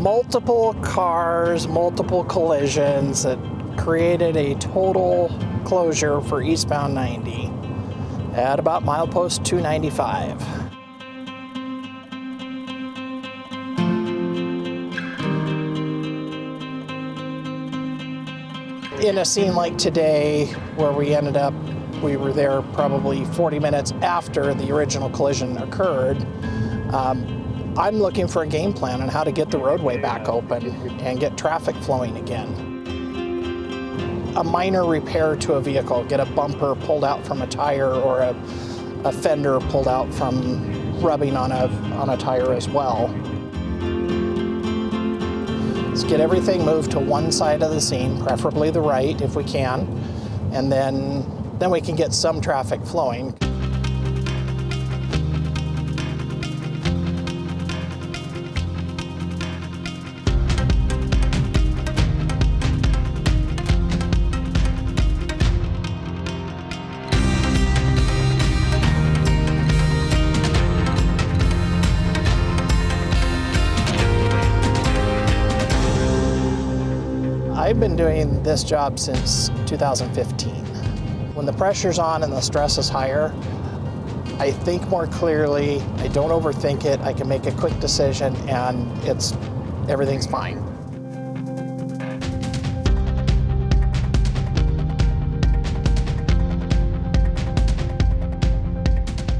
multiple cars, multiple collisions that created a total closure for eastbound 90 at about milepost 295. In a scene like today, where we were there probably 40 minutes after the original collision occurred, I'm looking for a game plan on how to get the roadway back open and get traffic flowing again. A minor repair to a vehicle, get a bumper pulled out from a tire or a fender pulled out from rubbing on a tire as well. Let's get everything moved to one side of the scene, preferably the right if we can, and then we can get some traffic flowing. I've been doing this job since 2015. When the pressure's on and the stress is higher, I think more clearly, I don't overthink it, I can make a quick decision, and everything's fine.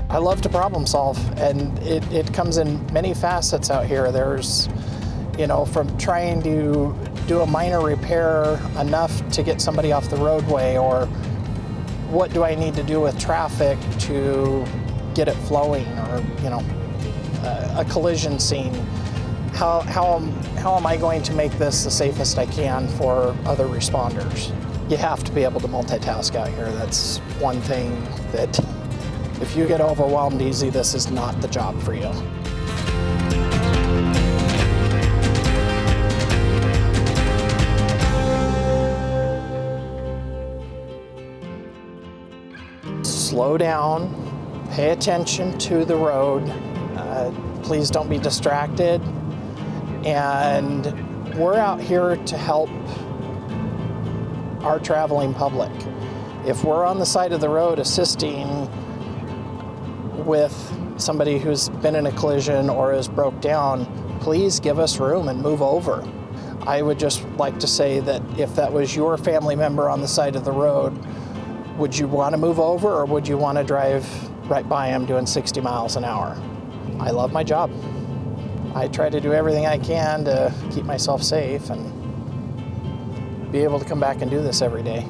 I love to problem solve, and it comes in many facets out here. There's, from trying to do a minor repair enough to get somebody off the roadway, or what do I need to do with traffic to get it flowing, or a collision scene. How am I going to make this the safest I can for other responders? You have to be able to multitask out here. That's one thing that if you get overwhelmed easy, this is not the job for you. Slow down, pay attention to the road, please don't be distracted, and we're out here to help our traveling public. If we're on the side of the road assisting with somebody who's been in a collision or is broke down, please give us room and move over. I would just like to say that if that was your family member on the side of the road, would you want to move over, or would you want to drive right by them doing 60 miles an hour? I love my job. I try to do everything I can to keep myself safe and be able to come back and do this every day.